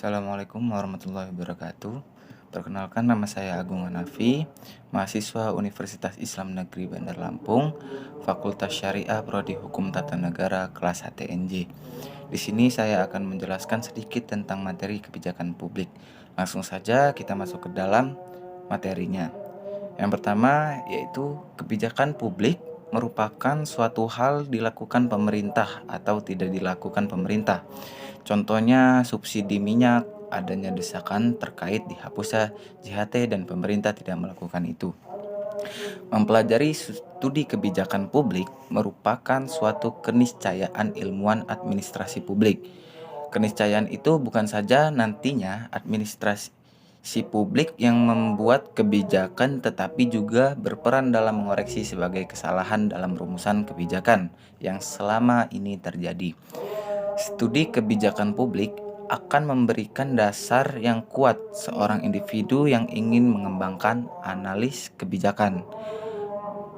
Assalamualaikum warahmatullahi wabarakatuh. Perkenalkan, nama saya Agung Hanafi, mahasiswa Universitas Islam Negeri Bandar Lampung, Fakultas Syariah Prodi Hukum Tata Negara kelas HTNJ. Di sini saya akan menjelaskan sedikit tentang materi kebijakan publik. Langsung saja kita masuk ke dalam materinya. Yang pertama yaitu kebijakan publik merupakan suatu hal dilakukan pemerintah atau tidak dilakukan pemerintah. Contohnya subsidi minyak, adanya desakan terkait dihapusnya JHT dan pemerintah tidak melakukan itu. Mempelajari studi kebijakan publik merupakan suatu keniscayaan ilmuwan administrasi publik. Keniscayaan itu bukan saja nantinya administrasi publik yang membuat kebijakan, tetapi juga berperan dalam mengoreksi sebagai kesalahan dalam rumusan kebijakan yang selama ini terjadi. Studi kebijakan publik akan memberikan dasar yang kuat seorang individu yang ingin mengembangkan analis kebijakan.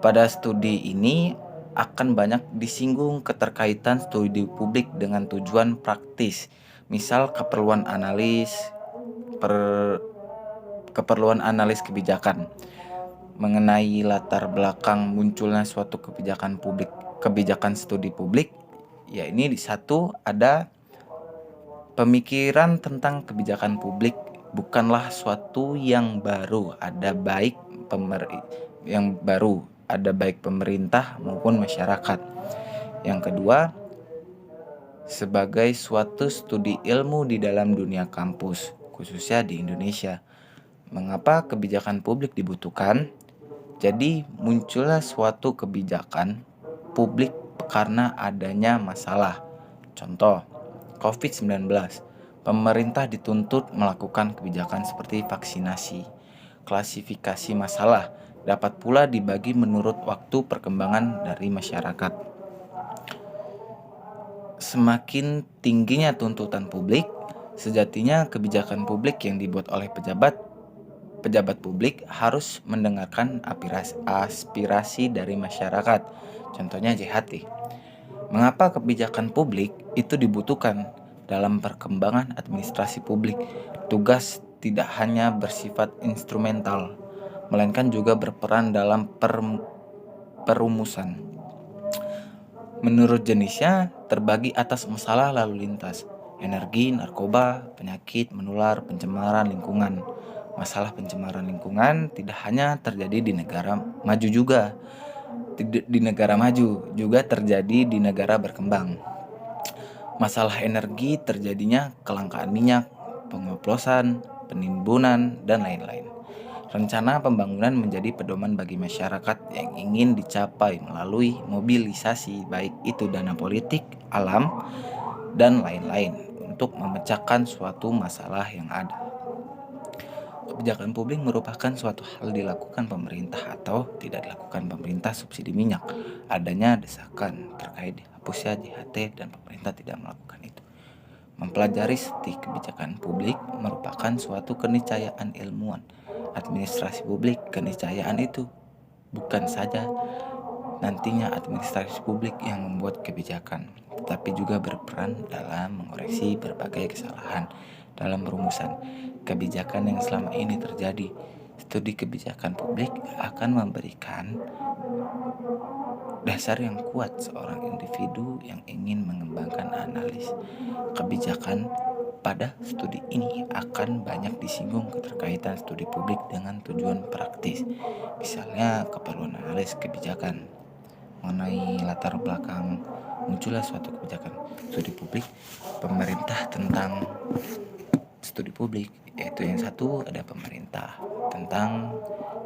Pada studi ini akan banyak disinggung keterkaitan studi publik dengan tujuan praktis, misal keperluan analis kebijakan, mengenai latar belakang munculnya suatu kebijakan studi publik. Ya, ini di satu ada pemikiran tentang kebijakan publik bukanlah suatu yang baru, ada baik pemerintah maupun masyarakat. Yang kedua, sebagai suatu studi ilmu di dalam dunia kampus, khususnya di Indonesia. Mengapa kebijakan publik dibutuhkan? Jadi muncullah suatu kebijakan publik karena adanya masalah. Contoh, COVID-19. Pemerintah dituntut melakukan kebijakan seperti vaksinasi. Klasifikasi masalah dapat pula dibagi menurut waktu perkembangan dari masyarakat. Semakin tingginya tuntutan publik, sejatinya kebijakan publik yang dibuat oleh pejabat publik harus mendengarkan aspirasi dari masyarakat. Contohnya JHT. Mengapa kebijakan publik itu dibutuhkan dalam perkembangan administrasi publik? Tugas tidak hanya bersifat instrumental, melainkan juga berperan dalam perumusan. Menurut jenisnya, terbagi atas masalah lalu lintas, energi, narkoba, penyakit menular, pencemaran lingkungan. Masalah pencemaran lingkungan tidak hanya terjadi di negara maju juga terjadi di negara berkembang. Masalah energi terjadinya kelangkaan minyak, pengoplosan, penimbunan, dan lain-lain. Rencana pembangunan menjadi pedoman bagi masyarakat yang ingin dicapai melalui mobilisasi, baik itu dana politik, alam, dan lain-lain, untuk memecahkan suatu masalah yang ada. Kebijakan publik merupakan suatu hal dilakukan pemerintah atau tidak dilakukan pemerintah. Subsidi minyak, adanya desakan terkait dihapusnya JHT dan pemerintah tidak melakukan itu. Mempelajari studi kebijakan publik merupakan suatu keniscayaan ilmuwan administrasi publik. Keniscayaan itu bukan saja nantinya administrasi publik yang membuat kebijakan, tetapi juga berperan dalam mengoreksi berbagai kesalahan dalam rumusan kebijakan yang selama ini terjadi. Studi kebijakan publik akan memberikan dasar yang kuat seorang individu yang ingin mengembangkan analis kebijakan. Pada studi ini akan banyak disinggung keterkaitan studi publik dengan tujuan praktis, misalnya keperluan analis kebijakan, mengenai latar belakang munculnya suatu kebijakan studi publik, pemerintah tentang studi publik, yaitu yang satu ada pemerintah tentang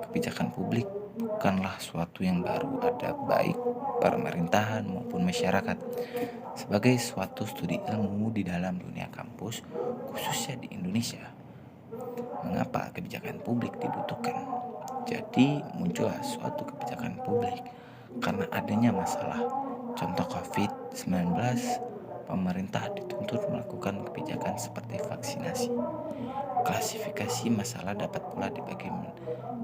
kebijakan publik bukanlah suatu yang baru, ada baik pemerintahan maupun masyarakat. Sebagai suatu studi ilmu di dalam dunia kampus, khususnya di Indonesia. Mengapa kebijakan publik dibutuhkan? Jadi muncullah suatu kebijakan publik karena adanya masalah. Contoh COVID-19, pemerintah dituntut melakukan kebijakan seperti vaksinasi. Klasifikasi masalah dapat pula dibagi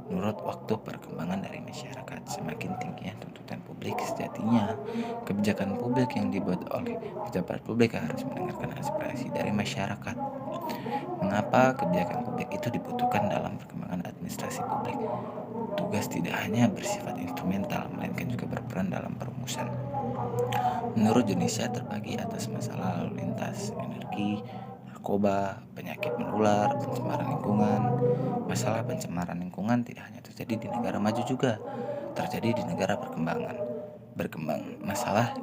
menurut waktu perkembangan dari masyarakat. Semakin tingginya tuntutan publik, sejatinya kebijakan publik yang dibuat oleh pejabat publik harus mendengarkan aspirasi dari masyarakat. Mengapa kebijakan publik itu dibutuhkan dalam perkembangan administrasi publik? Tugas tidak hanya bersifat instrumental, melainkan juga berperan dalam perumusan. Menurut Indonesia terbagi atas masalah lalu lintas, energi, narkoba, penyakit menular, pencemaran lingkungan. Masalah pencemaran lingkungan tidak hanya terjadi di negara maju juga, terjadi di negara berkembang. Masalah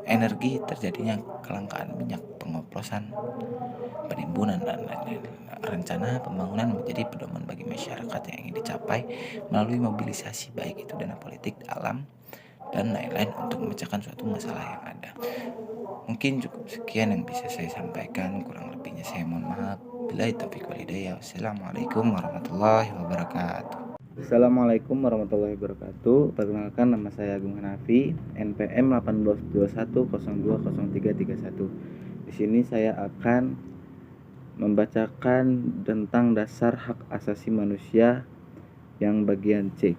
energi terjadinya kelangkaan minyak, pengoplosan, penimbunan, dan lain-lain. Rencana pembangunan menjadi pedoman bagi masyarakat yang ingin dicapai melalui mobilisasi baik itu dana politik, alam, dan lain-lain untuk memecahkan suatu masalah yang ada. Mungkin cukup sekian yang bisa saya sampaikan, kurang lebihnya saya mohon maaf. Billahi taufiq wal hidayah. Wassalamualaikum warahmatullahi wabarakatuh. Assalamualaikum warahmatullahi wabarakatuh. Perkenalkan, nama saya Agung Hanafi, NPM 1821020331. Di sini saya akan membacakan tentang dasar hak asasi manusia yang bagian C.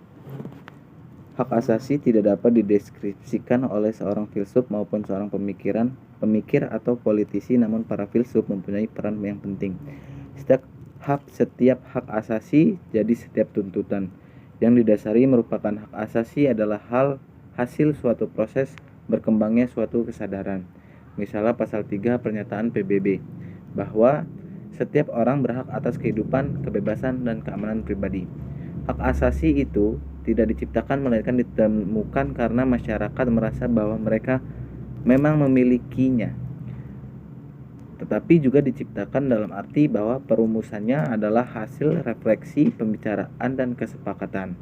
Hak asasi tidak dapat dideskripsikan oleh seorang filsuf maupun seorang pemikir atau politisi, namun para filsuf mempunyai peran yang penting. Setiap hak asasi jadi setiap tuntutan. Yang didasari merupakan hak asasi adalah hasil suatu proses berkembangnya suatu kesadaran. Misalnya pasal 3 pernyataan PBB bahwa setiap orang berhak atas kehidupan, kebebasan, dan keamanan pribadi. Hak asasi itu tidak diciptakan melainkan ditemukan karena masyarakat merasa bahwa mereka memang memilikinya, tetapi juga diciptakan dalam arti bahwa perumusannya adalah hasil refleksi, pembicaraan, dan kesepakatan.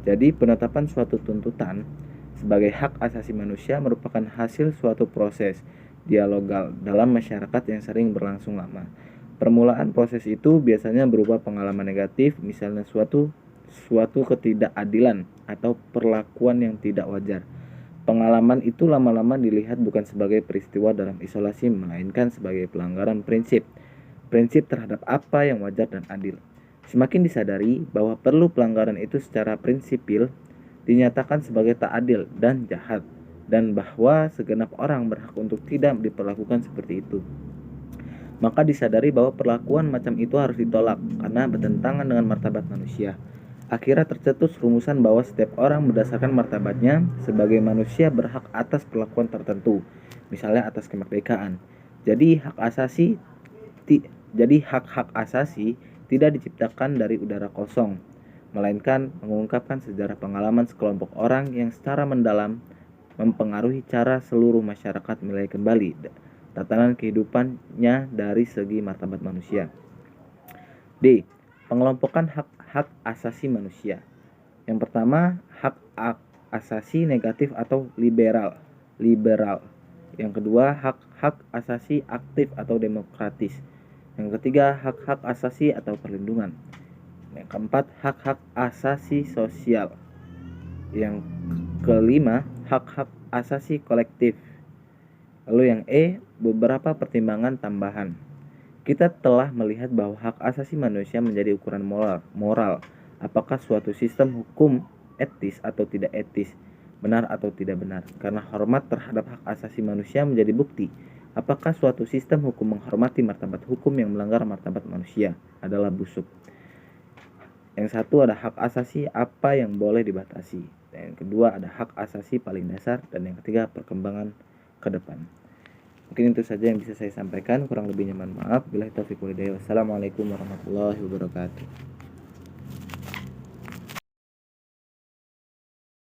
Jadi penetapan suatu tuntutan sebagai hak asasi manusia merupakan hasil suatu proses dialogal dalam masyarakat yang sering berlangsung lama. Permulaan proses itu biasanya berupa pengalaman negatif, misalnya suatu ketidakadilan atau perlakuan yang tidak wajar. Pengalaman itu lama-lama dilihat bukan sebagai peristiwa dalam isolasi, melainkan sebagai pelanggaran prinsip terhadap apa yang wajar dan adil. Semakin disadari bahwa perlu pelanggaran itu secara prinsipil dinyatakan sebagai tak adil dan jahat, dan bahwa segenap orang berhak untuk tidak diperlakukan seperti itu, maka disadari bahwa perlakuan macam itu harus ditolak karena bertentangan dengan martabat manusia. Akhirnya tercetus rumusan bahwa setiap orang berdasarkan martabatnya sebagai manusia berhak atas perlakuan tertentu, misalnya atas kemerdekaan. Jadi hak-hak asasi tidak diciptakan dari udara kosong, melainkan mengungkapkan sejarah pengalaman sekelompok orang yang secara mendalam mempengaruhi cara seluruh masyarakat menilai kembali tatanan kehidupannya dari segi martabat manusia. D. Pengelompokan hak asasi manusia. Yang pertama, hak asasi negatif atau liberal. Yang kedua, hak asasi aktif atau demokratis. Yang ketiga, hak asasi atau perlindungan. Yang keempat, hak asasi sosial. Yang kelima, hak asasi kolektif. Lalu yang E, beberapa pertimbangan tambahan. Kita telah melihat bahwa hak asasi manusia menjadi ukuran moral. Apakah suatu sistem hukum etis atau tidak etis, benar atau tidak benar. Karena hormat terhadap hak asasi manusia menjadi bukti apakah suatu sistem hukum menghormati martabat hukum yang melanggar martabat manusia adalah busuk. Yang satu ada hak asasi apa yang boleh dibatasi. Dan yang kedua ada hak asasi paling dasar. Dan yang ketiga perkembangan ke depan. Mungkin itu saja yang bisa saya sampaikan, kurang lebihnya mohon maaf. Billahi taufiq wal hidayah. Wassalamualaikum warahmatullahi wabarakatuh.